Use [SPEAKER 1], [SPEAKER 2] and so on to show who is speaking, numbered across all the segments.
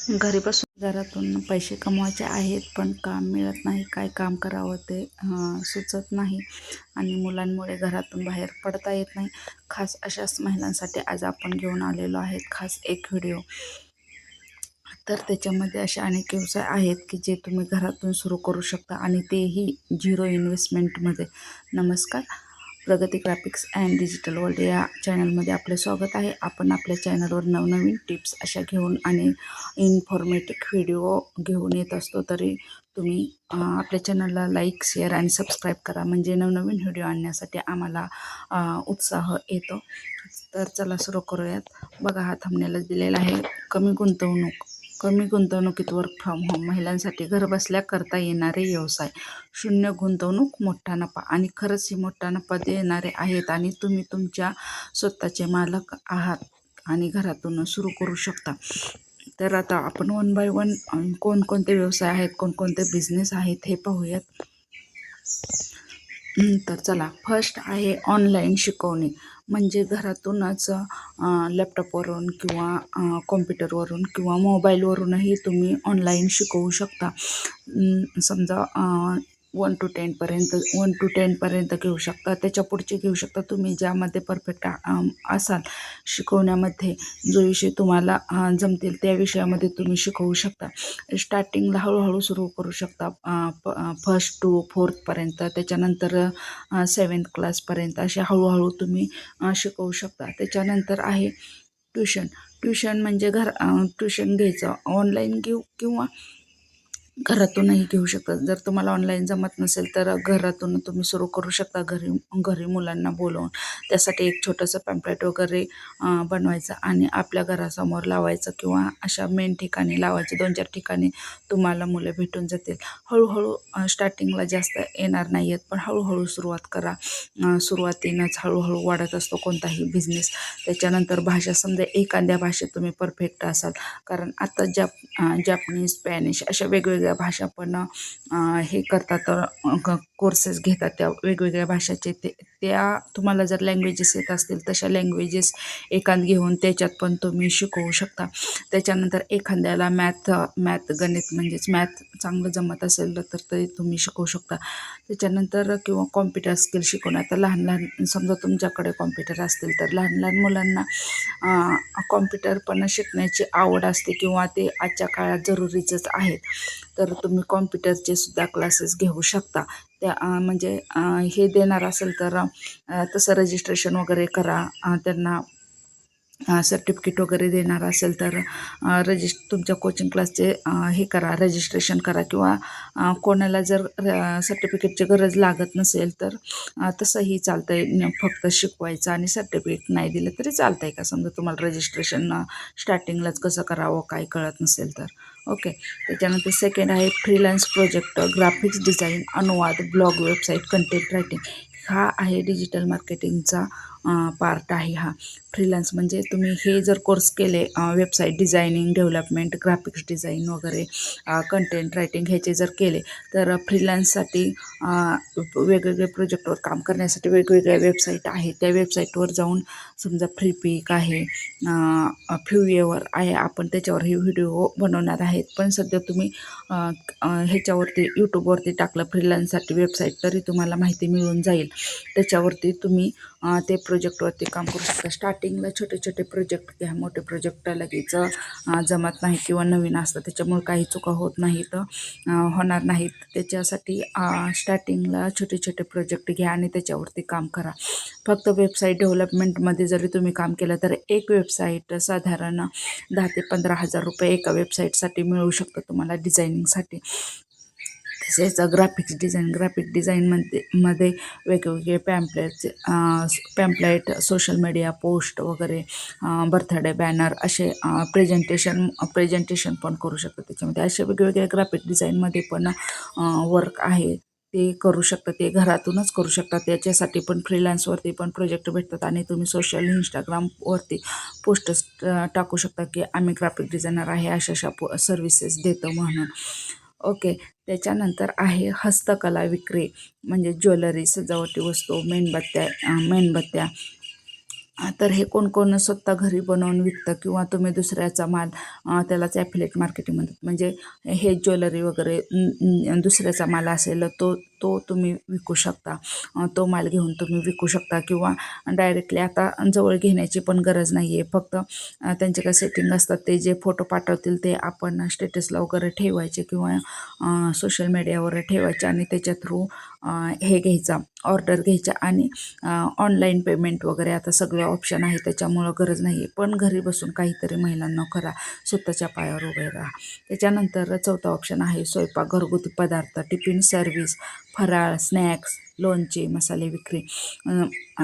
[SPEAKER 1] घरी बसून घरातून पैसे कमवायचे आहेत, पण काम मिळत नाही. काय काम करावं ते सुचत नाही आणि मुलांमुळे घरातून बाहेर पडता येत नाही. खास अशाच महिलांसाठी आज आपण घेऊन आलेलो आहेत खास एक व्हिडिओ. तर त्याच्यामध्ये असे अनेक व्यवसाय आहेत की जे तुम्ही घरातून सुरू करू शकता आणि तेही झिरो इन्व्हेस्टमेंटमध्ये. नमस्कार, प्रगती ग्राफिक्स अँड डिजिटल वर्ल्ड या चॅनलमध्ये आपले स्वागत आहे. आपण आपल्या चॅनलवर नवनवीन टिप्स अशा घेऊन आणि इन्फॉर्मेटिव्ह व्हिडिओ घेऊन येत असतो. तरी तुम्ही आपल्या चॅनलला लाईक, शेअर आणि सबस्क्राईब करा, म्हणजे नवनवीन व्हिडिओ आणण्यासाठी आम्हाला उत्साह येतो. तर चला सुरू करूयात. बघा, हा थंबनेलच दिलेला आहे. कमी गुंतवणुकीत वर्क फ्रॉम होम, महिलांसाठी घरबसल्या करता येणारे व्यवसाय. शून्य गुंतवणूक मोठा नफा. आणि खरंच ही मोठा नफा देणारे आहेत आणि तुम्ही तुमच्या स्वतःचे मालक आहात आणि घरातून सुरू करू शकता. तर आता आपण वन बाय वन कोणकोणते व्यवसाय आहेत, कोणकोणते बिझनेस आहेत हे पाहूयात. तर चला, फर्स्ट आहे ऑनलाईन शिकवणे. म्हणजे घरातूनच लॅपटॉपवरून किंवा कॉम्प्युटरवरून किंवा मोबाईलवरूनही तुम्ही ऑनलाईन शिकवू शकता. समजा 1 to 10 पर्यंत घेऊ शकता, त्याच्या पुढचे घेऊ शकता तुम्ही, ज्यामध्ये परफेक्ट असाल शिकवण्यामध्ये. जो विषय तुम्हाला जमतील त्या विषयामध्ये तुम्ही शिकवू शकता. स्टार्टिंगला हळूहळू सुरू करू शकता, फर्स्ट टू फोर्थपर्यंत, त्याच्यानंतर 7th क्लासपर्यंत असे हळूहळू तुम्ही शिकवू शकता. त्याच्यानंतर आहे ट्युशन म्हणजे ट्युशन घ्यायचं, ऑनलाईन घेऊ किंवा घरातूनही घेऊ शकता. जर तुम्हाला ऑनलाईन जमत नसेल तर घरातून तुम्ही सुरू करू शकता, घरी मुलांना बोलवून. त्यासाठी एक छोटंसं पॅम्पलेट वगैरे बनवायचं आणि आपल्या घरासमोर लावायचं किंवा अशा मेन ठिकाणी लावायचे. 2-4 ठिकाणी तुम्हाला मुलं भेटून जातील. हळूहळू स्टार्टिंगला जास्त येणार नाही आहेत, पण हळूहळू सुरुवात करा. सुरुवातीनंच हळूहळू वाढत असतो कोणताही बिझनेस. त्याच्यानंतर भाषा, समजा एखाद्या भाषेत तुम्ही परफेक्ट असाल, कारण आता जॅपनीज, स्पॅनिश अशा वेगवेगळ्या भाषा पण हे करतात, कोर्सेस घेतात त्या वेगवेगळ्या भाषाचे. त्या तुम्हाला जर लँग्वेजेस येत असतील तशा लँग्वेजेस एकांत घेऊन त्याच्यात पण तुम्ही शिकवू शकता. त्याच्यानंतर एखाद्याला मॅथ गणित म्हणजेच मॅथ चांगलं जमत असेल तर ते तुम्ही शिकवू शकता. त्याच्यानंतर किंवा कॉम्प्युटर स्किल शिकवणं. आता लहान समजा तुमच्याकडे कॉम्प्युटर असतील तर लहान मुलांना कॉम्प्युटर पण शिकण्याची आवड असते किंवा ते आजच्या काळात जरुरीचंच आहेत. तर तुम्ही कॉम्प्युटरचे सुद्धा क्लासेस घेऊ शकता. त्या म्हणजे हे देणार असेल तर तसं रजिस्ट्रेशन वगैरे करा. त्यांना सर्टिफिकेट वगैरे देणार असेल तर तुमच्या कोचिंग क्लासचे हे करा, रजिस्ट्रेशन करा. किंवा कोणाला जर सर्टिफिकेटची गरज लागत नसेल तर तसंही चालतं आहे, फक्त शिकवायचं आणि सर्टिफिकेट नाही दिलं तरी चालतं आहे. का समजा तुम्हाला रजिस्ट्रेशन स्टार्टिंगलाच कसं करावं काय कळत नसेल तर. ओके. त्याच्यानंतर सेकंड आहे फ्रीलान्स प्रोजेक्ट, ग्राफिक्स डिझाईन, अनुवाद, ब्लॉग, वेबसाईट, कंटेंट रायटिंग. हा आहे डिजिटल मार्केटिंगचा पार्ट आहे हा. फ्रीलान्स म्हणजे तुम्ही हे जर कोर्स केले, website designing, development, graphics design वगैरे, कंटेंट रायटिंग ह्याचे जर केले तर फ्रीलान्ससाठी वेगवेगळे प्रोजेक्टवर काम करण्यासाठी वेगवेगळ्या वेबसाईट आहेत. त्या वेबसाईटवर जाऊन, समजा फ्रीपीक आहे, फ्युएवर आहे, आपण त्याच्यावर हे व्हिडिओ बनवणार आहेत. पण सध्या तुम्ही ह्याच्यावरती यूट्यूबवरती टाकलं फ्रीलान्ससाठी वेबसाईट तरी तुम्हाला माहिती मिळून जाईल. त्याच्यावरती तुम्ही ते प्रोजेक्टवरती काम करू शकता. स्टार्टिंगला छोटे छोटे प्रोजेक्ट घ्या, मोठे प्रोजेक्ट लगेच जमत नाही किंवा नवीन असतं त्याच्यामुळे काही चुका होत नाहीत, होणार नाहीत. त्याच्यासाठी स्टार्टिंगला छोटे छोटे प्रोजेक्ट घ्या आणि त्याच्यावरती काम करा. फक्त वेबसाईट डेव्हलपमेंटमध्ये जरी तुम्ही काम केलं तर एक वेबसाईट साधारण 10,000 ते 15,000 रुपये एका वेबसाईटसाठी मिळू शकतं तुम्हाला डिझायनिंगसाठी. तसेच ग्राफिक डिझाईनमध्ये वेगवेगळे पॅम्पलेट, सोशल मीडिया पोस्ट वगैरे, बर्थडे बॅनर असे प्रेझेंटेशन पण करू शकतो. त्याच्यामध्ये असे वेगवेगळे ग्राफिक डिझाईनमध्ये पण वर्क आहे, ते करू शकता. ते घरातूनच करू शकता. त्याच्यासाठी पण फ्रीलान्सवरती पण प्रोजेक्ट भेटतात आणि तुम्ही इंस्टाग्रामवरती पोस्टर्स टाकू शकता की आम्ही ग्राफिक डिझायनर आहे, अशा सर्व्हिसेस देतो म्हणून. ओके. त्याच्यानंतर आहे हस्तकला विक्री, म्हणजे ज्वेलरी, सजावटी वस्तू, मेणबत्त्या तर हे कोण कोण स्वतः घरी बनवून विकतं किंवा तुम्ही दुसऱ्याचा माल त्यालाच ॲफिलेट मार्केटिंग म्हणतात. म्हणजे हे ज्वेलरी वगैरे दुसऱ्याचा माल असेल तो तो तुम्ही विकू शकता. तो माल घेऊन तुम्ही विकू शकता किंवा डायरेक्टली आता जवळ घेण्याची पण गरज नाही आहे. फक्त त्यांचे काय सेटिंग असतात, ते जे फोटो पाठवतील ते आपण स्टेटसला वगैरे ठेवायचे किंवा सोशल मीडियावर ठेवायचे आणि त्याच्या थ्रू हे घ्यायचा, ऑर्डर घ्यायच्या आणि ऑनलाईन पेमेंट वगैरे आता सगळे ऑप्शन आहे. त्याच्यामुळं गरज नाही आहे. पण घरी बसून काहीतरी महिलांना करा, स्वतःच्या पायावर उभे राहा. त्याच्यानंतर चौथा ऑप्शन आहे स्वयंपाक, घरगुती पदार्थ, टिफिन सर्व्हिस, फराळ, स्नॅक्स, लोणचे, मसाले विक्री.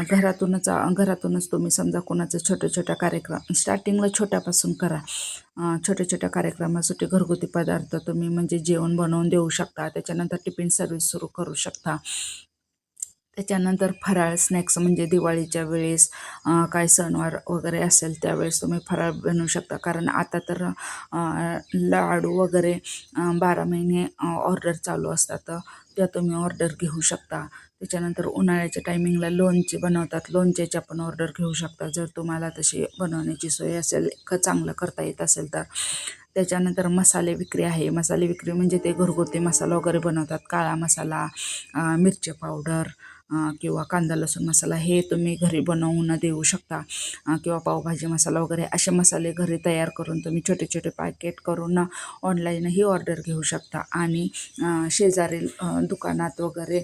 [SPEAKER 1] घरातूनच तुम्ही समजा कोणाचं छोट्या कार्यक्रम स्टार्टिंगला छोट्यापासून करा. छोट्या छोट्या कार्यक्रमासाठी घरगुती पदार्थ तुम्ही म्हणजे जेवण बनवून देऊ शकता. त्याच्यानंतर टिफिन सर्व्हिस सुरू करू शकता. त्याच्यानंतर फराळ स्नॅक्स म्हणजे दिवाळीच्या वेळेस काय सणवार वगैरे असेल त्यावेळेस तुम्ही फराळ बनवू शकता. कारण आता तर लाडू वगैरे 12 महिने ऑर्डर चालू असतात, त्या तुम्ही ऑर्डर घेऊ शकता. त्याच्यानंतर उन्हाळ्याच्या टायमिंगला लोणचे बनवतात, लोणच्याच्या पण ऑर्डर घेऊ शकता जर तुम्हाला तशी बनवण्याची सोय असेल, चांगलं करता येत असेल तर. त्याच्यानंतर मसाले विक्री आहे. मसाले विक्री म्हणजे ते घरगुती मसाला वगैरे बनवतात, काळा मसाला, मिरची पावडर किंवा कांदा लसूण मसाला हे तुम्ही घरी बनवून देऊ शकता. किंवा पावभाजी मसाला वगैरे असे मसाले घरी तयार करून तुम्ही छोटे छोटे पॅकेट करून ऑनलाईनही ऑर्डर घेऊ शकता. आणि शेजारील दुकानात वगैरे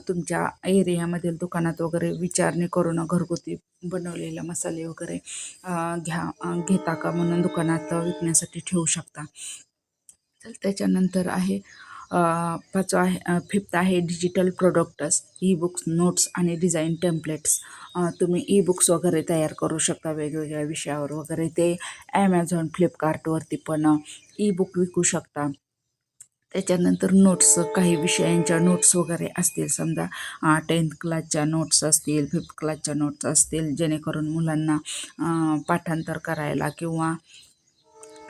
[SPEAKER 1] तुमच्या एरियामधील दुकानात वगैरे विचारणे करून घरगुती बनवलेले मसाले वगैरे घेता का म्हणून दुकानात विकण्यासाठी ठेवू शकता. तर त्याच्यानंतर आहे पाचवा आहे, फिफ्थ आहे digital products, e books, notes आणि डिझाईन टेम्पलेट्स. तुम्ही ई बुक्स वगैरे तयार करू शकता वेगवेगळ्या विषयावर वगैरे. ते ॲमेझॉन, फ्लिपकार्टवरती पण ई बुक विकू शकता. त्याच्यानंतर नोट्स, काही विषयांच्या नोट्स वगैरे असतील, समजा 10th क्लासच्या नोट्स असतील, 5th क्लासच्या नोट्स असतील, जेणेकरून मुलांना पाठांतर करायला किंवा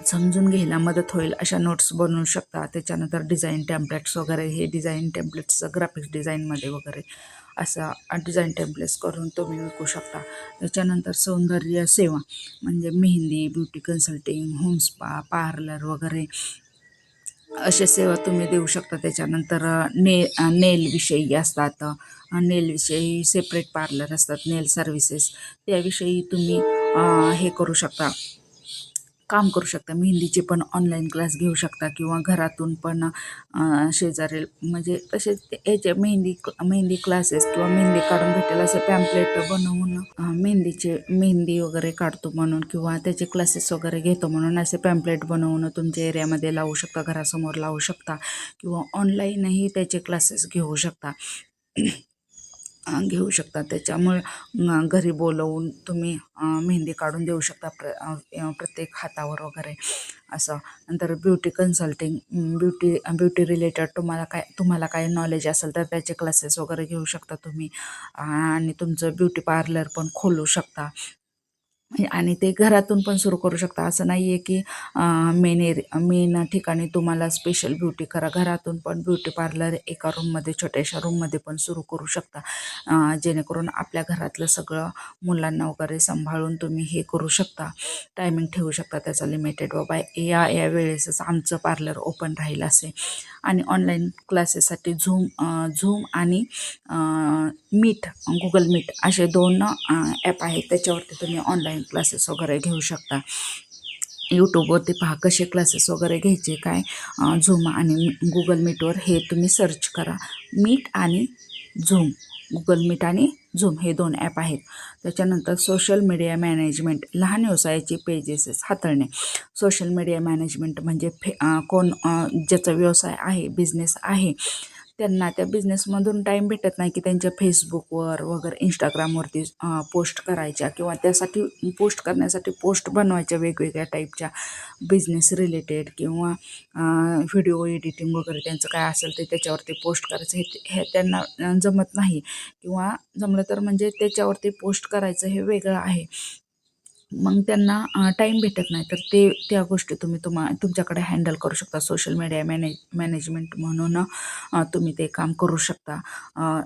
[SPEAKER 1] समजून घ्यायला मदत होईल अशा नोट्स बनवू शकता. त्याच्यानंतर डिझाईन टेम्पलेट्स वगैरे, हे डिझाईन टेम्पलेट्स ग्राफिक्स डिझाईनमध्ये वगैरे असा डिझाईन टेम्पलेट्स करून तुम्ही विकू शकता. त्याच्यानंतर सौंदर्य सेवा म्हणजे mehndi, beauty consulting, home spa, parlour वगैरे अशा सेवा तुम्ही देऊ शकता. त्याच्यानंतर नेलविषयी असतात, नेलविषयी सेपरेट पार्लर असतात, नेल सर्व्हिसेस, त्याविषयी तुम्ही हे करू शकता, काम करू शकता. मेहंदीचे पण ऑनलाईन क्लास घेऊ शकता किंवा घरातून पण शेजारी म्हणजे तसेच याचे मेहंदी क्लासेस किंवा मेहंदी काढून भेटेल असं पॅम्पलेट बनवून मेहंदी वगैरे काढतो म्हणून किंवा त्याचे क्लासेस वगैरे घेतो म्हणून असे पॅम्पलेट बनवून तुमच्या एरियामध्ये लावू शकता, घरासमोर लावू शकता किंवा ऑनलाईनही त्याचे क्लासेस घेऊ शकता. त्याच्यामुळे घरी बोलवून तुम्ही मेहंदी काढून देऊ शकता प्रत्येक हातावर वगैरे असं. नंतर ब्युटी कन्सल्टिंग, ब्युटी रिलेटेड तुम्हाला काय नॉलेज असेल तर त्याचे क्लासेस वगैरे घेऊ शकता तुम्ही आणि तुमचं ब्युटी पार्लर पण खोलू शकता. आणि ते घरातून पण सुरू करू शकता. असं नाही आहे की मेन ठिकाणी तुम्हाला स्पेशल ब्युटी करा, घरातून पण ब्युटी पार्लर एका रूममध्ये, छोट्याशा रूममध्ये पण सुरू करू शकता. जेणेकरून आपल्या घरातलं सगळं मुलांना वगैरे सांभाळून तुम्ही हे करू शकता. टायमिंग ठेवू शकता त्याचा लिमिटेड, बाबा या वेळेसच आमचं पार्लर ओपन राहील असे. आणि ऑनलाईन क्लासेससाठी झूम आणि गुगल मीट असे 2 ॲप आहेत. त्याच्यावरती तुम्ही ऑनलाईन क्लासेस वगैरे घेऊ शकता. यूट्यूबवरती पहा कसे क्लासेस वगैरे घ्यायचे काय. झूम आणि गुगल मीटवर हे तुम्ही सर्च करा. मीट आणि झूम, गुगल मीट आणि झूम हे 2 ॲप आहेत. त्याच्यानंतर सोशल मीडिया मॅनेजमेंट, लहान व्यवसायाची पेजेस हाताळणे. सोशल मीडिया मॅनेजमेंट म्हणजे कोण ज्याचा व्यवसाय आहे, बिझनेस आहे, त्यांना त्या बिझनेसमधून टाईम भेटत नाही की त्यांच्या फेसबुकवर वगैरे इंस्टाग्रामवरती पोस्ट करायच्या किंवा त्यासाठी पोस्ट करण्यासाठी पोस्ट बनवायच्या वेगवेगळ्या टाईपच्या बिझनेस रिलेटेड किंवा व्हिडिओ एडिटिंग वगैरे त्यांचं काय असेल ते त्याच्यावरती पोस्ट करायचं, हे त्यांना जमत नाही किंवा जमलं तर म्हणजे त्याच्यावरती पोस्ट करायचं हे वेगळं आहे. मग त्यांना टाईम भेटत नाही, तर ते त्या गोष्टी तुम्ही तुमच्याकडे हँडल करू शकता. सोशल मीडिया मॅनेजमेंट म्हणून तुम्ही ते काम करू शकता.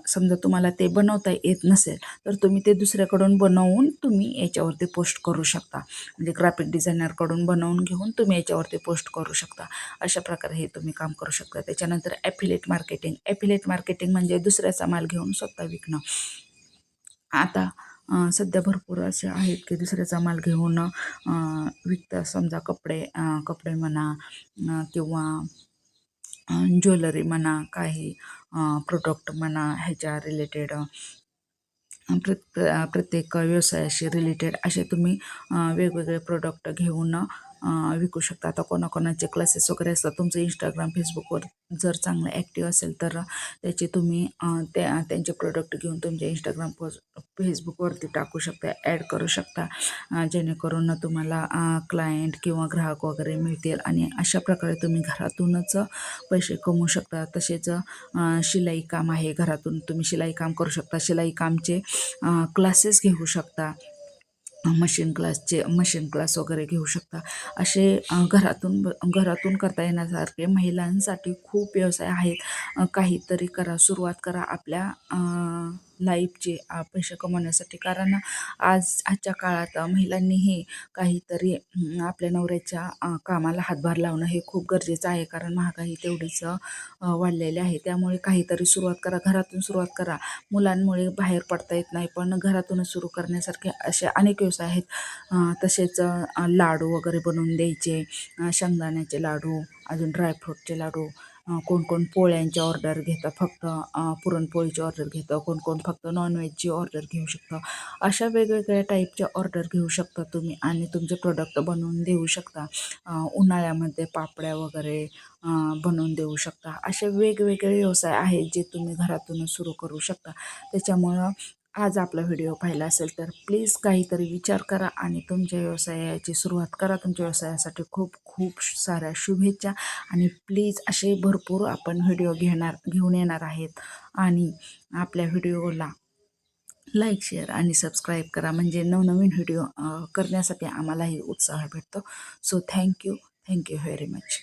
[SPEAKER 1] समजा तुम्हाला ते बनवता येत नसेल, तर तुम्ही ते दुसऱ्याकडून बनवून तुम्ही याच्यावरती पोस्ट करू शकता. म्हणजे ग्राफिक डिझायनरकडून बनवून घेऊन तुम्ही याच्यावरती पोस्ट करू शकता. अशा प्रकारे हे तुम्ही काम करू शकता. त्याच्यानंतर ॲफिलेट मार्केटिंग म्हणजे दुसऱ्याचा माल घेऊन स्वतः विकणं. आता सध्या भरपूर असे आहेत की दुसऱ्याचा माल घेऊन विकतात. समजा कपडे म्हणा, किंवा ज्वेलरी म्हणा, काही प्रोडक्ट म्हणा, ह्याच्या रिलेटेड प्रत्येक व्यवसायाशी रिलेटेड असे तुम्ही वेगवेगळे प्रोडक्ट घेऊन विकू शकता. आता कोणाकोणाचे क्लासेस वगैरे असतात. तुमचं इंस्टाग्राम, फेसबुकवर जर चांगलं ॲक्टिव्ह असेल, तर त्याचे तुम्ही त्यांचे प्रोडक्ट घेऊन तुमच्या इंस्टाग्राम फेसबुकवरती टाकू शकता, ॲड करू शकता, जेणेकरून तुम्हाला क्लायंट किंवा ग्राहक वगैरे मिळतील आणि अशा प्रकारे तुम्ही घरातूनच पैसे कमवू शकता. तसेच शिलाई काम आहे, घरातून तुम्ही शिलाई काम करू शकता. शिलाई कामचे क्लासेस घेऊ शकता. मशीन क्लास वगैरे घेऊ शकता. असे घरातून करता येण्यासारखे महिलांसाठी खूप व्यवसाय आहेत. काहीतरी करा, सुरुवात करा आपल्या लाईफचे पैसे कमवण्यासाठी. कारण आजच्या काळात महिलांनीही काहीतरी आपल्या नवऱ्याच्या कामाला हातभार लावणं हे खूप गरजेचं आहे. कारण महागाई तेवढीच वाढलेली आहे. त्यामुळे काहीतरी सुरुवात करा, घरातून सुरुवात करा. मुलांमुळे बाहेर पडता येत नाही, पण घरातूनच सुरू करण्यासारखे असे अनेक व्यवसाय आहेत. तसेच लाडू वगैरे बनवून द्यायचे, शेंगदाण्याचे लाडू, अजून ड्रायफ्रूटचे लाडू. कोण कोण पोळ्यांची ऑर्डर घेतं, फक्त पुरणपोळीची ऑर्डर घेतं, कोण कोण फक्त नॉनव्हेजची ऑर्डर घेऊ शकतं. अशा वेगवेगळ्या टाईपच्या ऑर्डर घेऊ शकता तुम्ही आणि तुमचे प्रोडक्ट बनवून देऊ शकता. उन्हाळ्यामध्ये पापड्या वगैरे बनवून देऊ शकता. असे वेगवेगळे व्यवसाय आहेत जे तुम्ही घरातूनच सुरू करू शकता. त्याच्यामुळं आज आपला व्हिडिओ पाहिला असेल तर प्लीज काहीतरी विचार करा आणि तुमच्या व्यवसायाची सुरुवात करा. तुमच्या व्यवसायासाठी खूप खूप साऱ्या शुभेच्छा आणि प्लीज असे भरपूर आपण व्हिडिओ घेऊन येणार आहेत. आणि आपल्या व्हिडिओला लाईक, शेअर आणि सबस्क्राईब करा, म्हणजे नवनवीन व्हिडिओ करण्यासाठी आम्हालाही उत्साह भेटतो. So thank you very much.